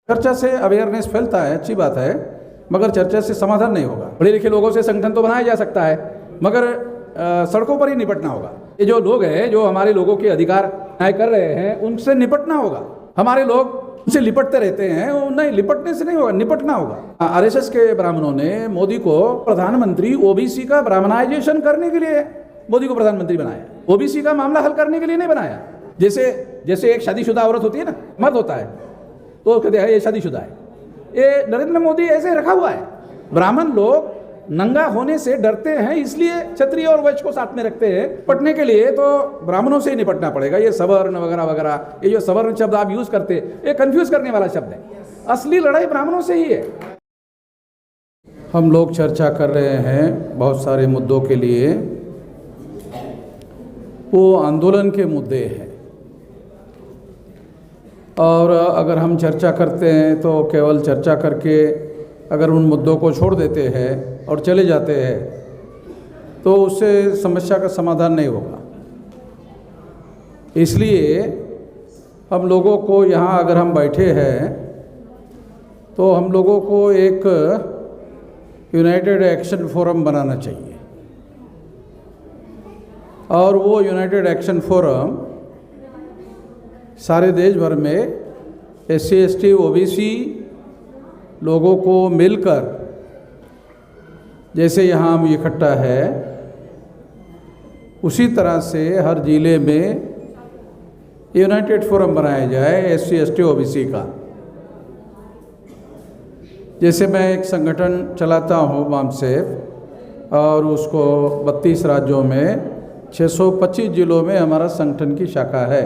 चर्चा से अवेयरनेस फैलता है, अच्छी बात है, मगर चर्चा से समाधान नहीं होगा। पढ़े लिखे लोगों से संगठन तो बनाया जा सकता है, मगर सड़कों पर ही निपटना होगा। ये जो लोग हैं, जो हमारे लोगों के अधिकार न्याय कर रहे हैं, उनसे निपटना होगा। हमारे लोग उनसे लिपटते रहते हैं, नहीं, लिपटने से नहीं होगा, निपटना होगा। आरएसएस के ब्राह्मणों ने मोदी को प्रधानमंत्री ओबीसी का ब्राह्मणाइजेशन करने के लिए मोदी को प्रधानमंत्री बनाया, ओबीसी का मामला हल करने के लिए नहीं बनाया। जैसे एक शादीशुदा औरत होती है ना, मर्द होता है तो कहते हैं ये शादीशुदा है, ये नरेंद्र मोदी ऐसे रखा हुआ है। ब्राह्मण लोग नंगा होने से डरते हैं, इसलिए क्षत्रिय और वैश्य को साथ में रखते हैं। निपटने के लिए तो ब्राह्मणों से ही निपटना पड़ेगा। ये सवर्ण वगैरह वगैरह, ये जो सवर्ण शब्द आप यूज करते हैं, ये कंफ्यूज करने वाला शब्द है। असली लड़ाई ब्राह्मणों से ही है। हम लोग चर्चा कर रहे हैं बहुत सारे मुद्दों के लिए, वो आंदोलन के मुद्दे हैं। और अगर हम चर्चा करते हैं तो केवल चर्चा करके अगर उन मुद्दों को छोड़ देते हैं और चले जाते हैं तो उससे समस्या का समाधान नहीं होगा। इसलिए हम लोगों को यहाँ अगर हम बैठे हैं तो हम लोगों को एक यूनाइटेड एक्शन फोरम बनाना चाहिए। और वो यूनाइटेड एक्शन फोरम सारे देश भर में SC ST OBC लोगों को मिलकर, जैसे यहाँ हम इकट्ठा है, उसी तरह से हर जिले में यूनाइटेड फोरम बनाया जाए SC ST OBC का। जैसे मैं एक संगठन चलाता हूँ वामसेफ, और उसको 32 राज्यों में 625 जिलों में हमारा संगठन की शाखा है।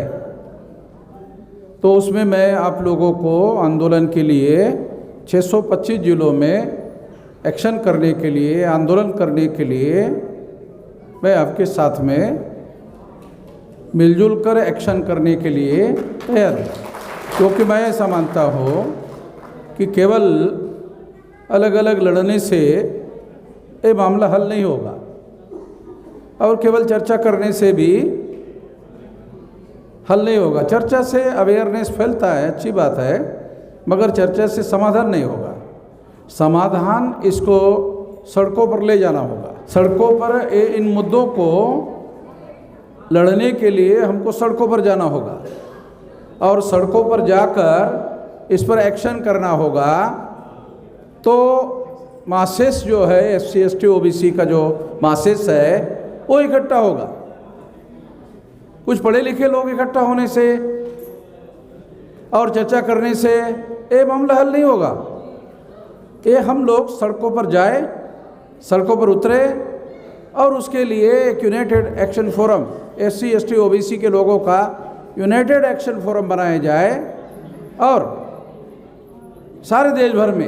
तो उसमें मैं आप लोगों को आंदोलन के लिए 625 जिलों में एक्शन करने के लिए, आंदोलन करने के लिए मैं आपके साथ में मिलजुल कर एक्शन करने के लिए तैयार हूँ। क्योंकि मैं ऐसा मानता हूँ कि केवल अलग अलग लड़ने से ये मामला हल नहीं होगा, और केवल चर्चा करने से भी हल नहीं होगा। चर्चा से अवेयरनेस फैलता है, अच्छी बात है, मगर चर्चा से समाधान नहीं होगा। समाधान इसको सड़कों पर ले जाना होगा। सड़कों पर इन मुद्दों को लड़ने के लिए हमको सड़कों पर जाना होगा, और सड़कों पर जाकर इस पर एक्शन करना होगा। तो मासेस जो है SC ST OBC का जो मासेस है वो इकट्ठा होगा। कुछ पढ़े लिखे लोग इकट्ठा होने से और चर्चा करने से ये मामला हल नहीं होगा। ये हम लोग सड़कों पर जाए, सड़कों पर उतरे, और उसके लिए एक United action forum, SC ST OBC के लोगों का यूनाइटेड एक्शन फोरम बनाया जाए। और सारे देश भर में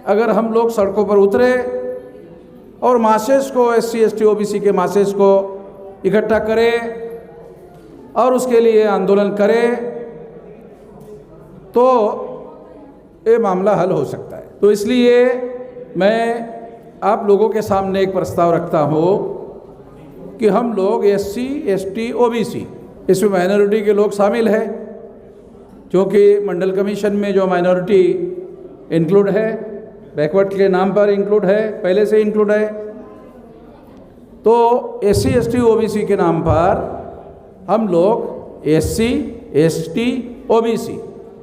अगर हम लोग सड़कों पर उतरे और मासेस को, SC ST OBC के मासेस को इकट्ठा करें और उसके लिए आंदोलन करें, तो ये मामला हल हो सकता है। तो इसलिए मैं आप लोगों के सामने एक प्रस्ताव रखता हूँ कि हम लोग SC ST OBC, इसमें माइनॉरिटी के लोग शामिल हैं, क्योंकि मंडल कमीशन में जो माइनॉरिटी इंक्लूड है, बैकवर्ड के नाम पर इंक्लूड है, पहले से इंक्लूड है। तो SC ST OBC के नाम पर हम लोग SC ST OBC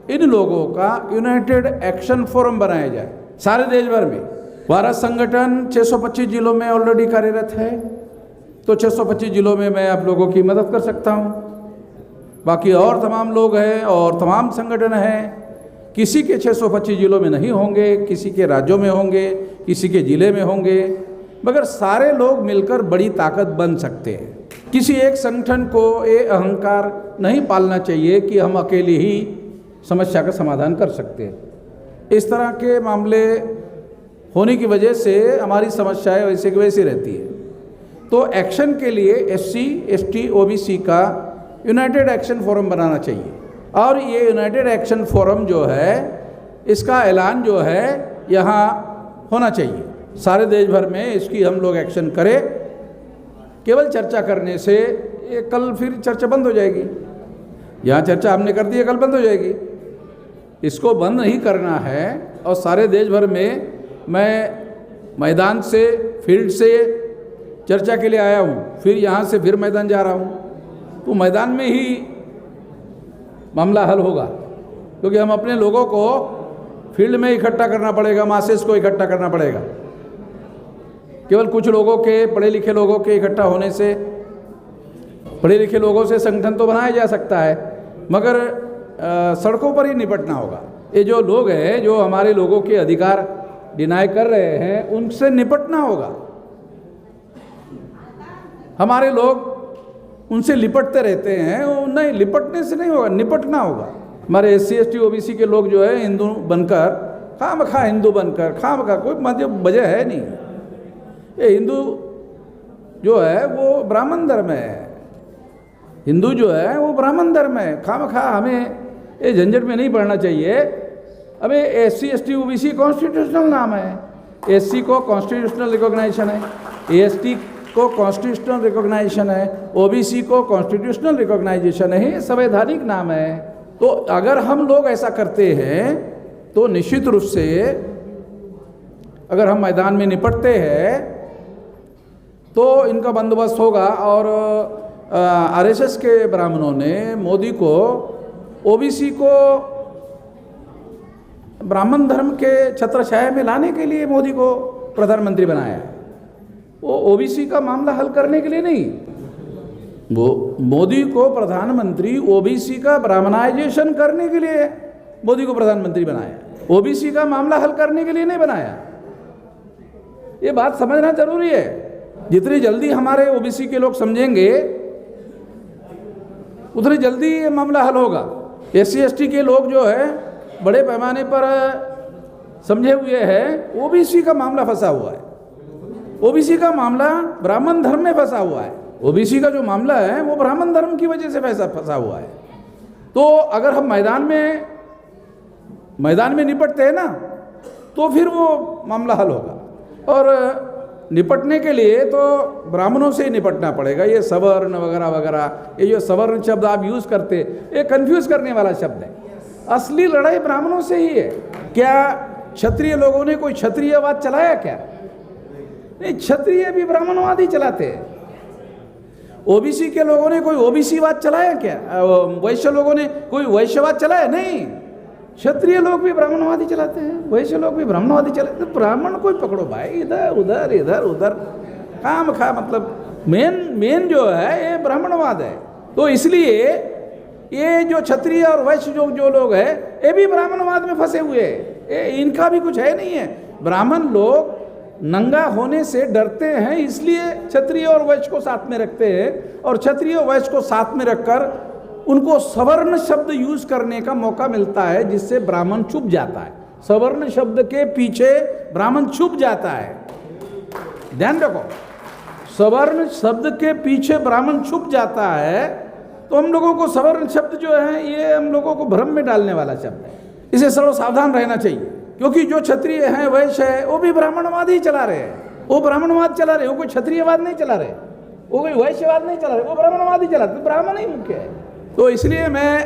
इन लोगों का यूनाइटेड एक्शन फोरम बनाया जाए सारे देश भर में। हमारा संगठन 625 जिलों में ऑलरेडी कार्यरत है, तो 625 जिलों में मैं आप लोगों की मदद कर सकता हूँ। बाकी और तमाम लोग हैं और तमाम संगठन हैं, किसी के 625 जिलों में नहीं होंगे, किसी के राज्यों में होंगे, किसी के ज़िले में होंगे, मगर सारे लोग मिलकर बड़ी ताकत बन सकते हैं। किसी एक संगठन को ये अहंकार नहीं पालना चाहिए कि हम अकेले ही समस्या का समाधान कर सकते हैं। इस तरह के मामले होने की वजह से हमारी समस्याएं वैसे की वैसी रहती है। तो एक्शन के लिए SC ST OBC का यूनाइटेड एक्शन फोरम बनाना चाहिए। और ये यूनाइटेड एक्शन फोरम जो है, इसका ऐलान जो है यहाँ होना चाहिए सारे देश भर में। इसकी हम लोग एक्शन करें। केवल चर्चा करने से ये कल फिर चर्चा बंद हो जाएगी। यहाँ चर्चा हमने कर दी है, कल बंद हो जाएगी। इसको बंद नहीं करना है और सारे देश भर में मैं मैदान से, फील्ड से चर्चा के लिए आया हूँ, फिर यहाँ से फिर मैदान जा रहा हूँ, तो मैदान में ही मामला हल होगा, क्योंकि हम अपने लोगों को फील्ड में इकट्ठा करना पड़ेगा, मासेस को इकट्ठा करना पड़ेगा। केवल कुछ लोगों के, पढ़े लिखे लोगों के इकट्ठा होने से, पढ़े लिखे लोगों से संगठन तो बनाया जा सकता है, मगर सड़कों पर ही निपटना होगा। ये जो लोग हैं, जो हमारे लोगों के अधिकार डिनाई कर रहे हैं, उनसे निपटना होगा। हमारे लोग उनसे लिपटते रहते हैं, नहीं, लिपटने से नहीं होगा, निपटना होगा। हमारे SC ST OBC के लोग जो है हिंदू बनकर, खामखा हिंदू बनकर, खामखा, कोई मतलब वजह है नहीं। ये हिंदू जो है वो ब्राह्मण धर्म है, हिंदू जो है वो ब्राह्मण धर्म है, खामखा हमें ये झंझट में नहीं पड़ना चाहिए। हमें SC ST OBC कॉन्स्टिट्यूशनल नाम है, SC को कॉन्स्टिट्यूशनल रिकॉग्नाइजेशन है, AST को कॉन्स्टिट्यूशनल रिकॉग्नाइजेशन है, OBC को कॉन्स्टिट्यूशनल रिकॉग्नाइजेशन है, संवैधानिक नाम है। तो अगर हम लोग ऐसा करते हैं तो निश्चित रूप से अगर हम मैदान में निपटते हैं तो इनका बंदोबस्त होगा। और RSS के ब्राह्मणों ने मोदी को, OBC को ब्राह्मण धर्म के छत्रछाया में लाने के लिए मोदी को प्रधानमंत्री बनाया, वो OBC का मामला हल करने के लिए नहीं। वो मोदी को प्रधानमंत्री OBC का ब्राह्मणाइजेशन करने के लिए मोदी को प्रधानमंत्री बनाया, OBC का मामला हल करने के लिए नहीं बनाया। ये बात समझना जरूरी है। जितनी जल्दी हमारे OBC के लोग समझेंगे उतनी जल्दी ये मामला हल होगा। SC ST के लोग जो है बड़े पैमाने पर समझे हुए हैं, OBC का मामला फंसा हुआ है, OBC का मामला ब्राह्मण धर्म में फंसा हुआ है, OBC का जो मामला है वो ब्राह्मण धर्म की वजह से फंसा हुआ है। तो अगर हम मैदान में निपटते हैं ना, तो फिर वो मामला हल होगा। और निपटने के लिए तो ब्राह्मणों से ही निपटना पड़ेगा। ये सवर्ण वगैरह वगैरह, ये जो सवर्ण शब्द आप यूज़ करते, ये कंफ्यूज करने वाला शब्द है। असली लड़ाई ब्राह्मणों से ही है। क्या क्षत्रिय लोगों ने कोई क्षत्रियवाद चलाया क्या? नहीं, क्षत्रिय भी ब्राह्मणवाद ही चलाते हैं। OBC के लोगों ने कोई OBCवाद चलाया क्या? वैश्य लोगों ने कोई वैश्यवाद चलाया? नहीं, क्षत्रिय लोग भी ब्राह्मणवादी चलाते हैं, वैश्य लोग भी ब्राह्मणवादी चलाते हैं। ब्राह्मण कोई पकड़ो भाई, इधर उधर काम खा, मतलब मेन जो है ये ब्राह्मणवाद है। तो इसलिए ये जो क्षत्रिय और वैश्य जो लोग हैं, ये भी ब्राह्मणवाद में फंसे हुए हैं। इनका भी कुछ है नहीं है। ब्राह्मण लोग नंगा होने से डरते हैं, इसलिए क्षत्रिय और वैश्य को साथ में रखते हैं, और क्षत्रिय और वैश्य को साथ में रखकर उनको सवर्ण शब्द यूज करने का मौका मिलता है, जिससे ब्राह्मण छुप जाता है। सवर्ण शब्द के पीछे ब्राह्मण छुप जाता है, ध्यान रखो। सवर्ण शब्द के पीछे ब्राह्मण छुप जाता है। तो हम लोगों को सवर्ण शब्द जो है ये हम लोगों को भ्रम में डालने वाला शब्द है, इसे सर्व सावधान रहना चाहिए। क्योंकि जो क्षत्रिय हैं, वैश्य है, वो भी ब्राह्मणवाद ही चला रहे हैं। वो ब्राह्मणवाद चला रहे, वो कोई क्षत्रियवाद नहीं चला रहे, वो कोई वैश्यवाद नहीं चला रहे, वो ब्राह्मणवाद ही चला रहे। तो ब्राह्मण ही मुख्य है। तो इसलिए मैं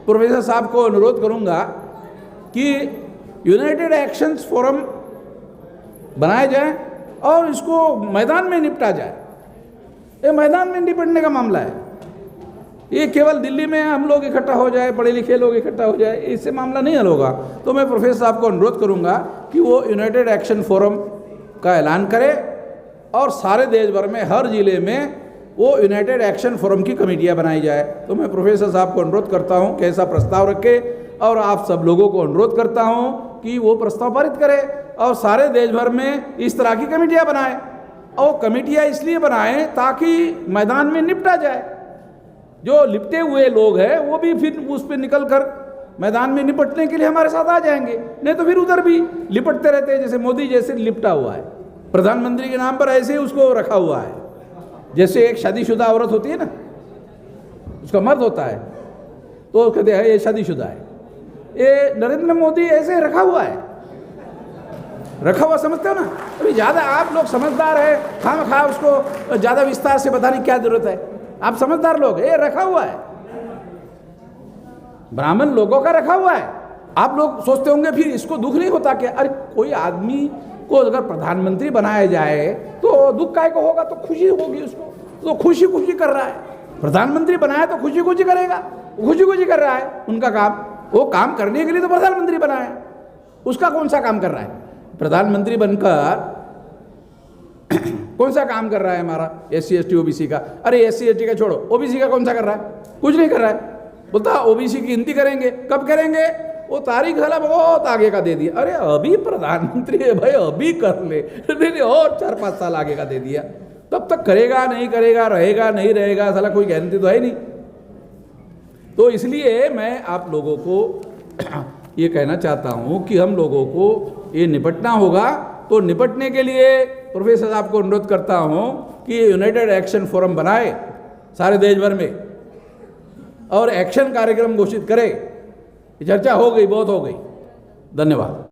प्रोफेसर साहब को अनुरोध करूंगा कि यूनाइटेड एक्शंस फोरम बनाया जाए और इसको मैदान में निपटा जाए। ये मैदान में निपटने का मामला है। ये केवल दिल्ली में हम लोग इकट्ठा हो जाए, पढ़े लिखे लोग इकट्ठा हो जाए, इससे मामला नहीं हल होगा। तो मैं प्रोफेसर साहब को अनुरोध करूंगा कि वो यूनाइटेड एक्शन फोरम का ऐलान करे और सारे देश भर में हर जिले में वो यूनाइटेड एक्शन फोरम की कमेटियां बनाई जाए। तो मैं प्रोफेसर साहब को अनुरोध करता हूं कि ऐसा प्रस्ताव रखे, और आप सब लोगों को अनुरोध करता हूं कि वो प्रस्ताव पारित करे और सारे देश भर में इस तरह की कमेटियां बनाए। और कमेटियां इसलिए बनाएं ताकि मैदान में निपटा जाए। जो लिपटे हुए लोग हैं वो भी फिर उस पर निकल कर मैदान में निपटने के लिए हमारे साथ आ जाएंगे, नहीं तो फिर उधर भी लिपटते रहते हैं। जैसे मोदी जैसे लिपटा हुआ है, प्रधानमंत्री के नाम पर ऐसे ही उसको रखा हुआ है। जैसे एक शादीशुदा औरत होती है ना, उसका मर्द होता है तो कहते हैं ये शादीशुदा है। ये नरेंद्र मोदी ऐसे रखा हुआ है, रखा हुआ समझते हो ना। अभी ज़्यादा आप लोग समझदार है, खामखा उसको ज़्यादा विस्तार से बताने की क्या जरूरत है। आप समझदार लोग, ये रखा हुआ है, ब्राह्मण लोगों का रखा हुआ है। आप लोग सोचते होंगे फिर इसको दुख नहीं होता क्या? अरे कोई आदमी को अगर प्रधानमंत्री बनाया जाए तो दुख काय को होगा? तो खुशी होगी उसको, तो खुशी खुशी कर रहा है। प्रधानमंत्री बनाया तो खुशी खुशी करेगा, खुशी खुशी कर रहा है। उनका काम, वो काम करने के लिए तो प्रधानमंत्री बनाया, उसका कौन सा काम कर रहा है? प्रधानमंत्री बनकर कौन सा काम कर रहा है हमारा SC ST OBC का? अरे SC ST का छोड़ो, OBC का कौन सा कर रहा है? कुछ नहीं कर रहा है। बोलता OBC की गिनती करेंगे, कब करेंगे? वो तारीख साला बहुत आगे का दे दिया। अरे अभी प्रधानमंत्री है भाई, अभी कर ले, नहीं और 4-5 साल आगे का दे दिया, तब तक करेगा नहीं करेगा, रहेगा नहीं रहेगा, साला कोई गारंटी तो है नहीं। तो इसलिए मैं आप लोगों को ये कहना चाहता हूँ कि हम लोगों को ये निपटना होगा। तो निपटने के लिए प्रोफेसर साहब को अनुरोध करता हूँ कि ये यूनाइटेड एक्शन फोरम बनाए सारे देश भर में और एक्शन कार्यक्रम घोषित करे। चर्चा हो गई, बहुत हो गई। धन्यवाद।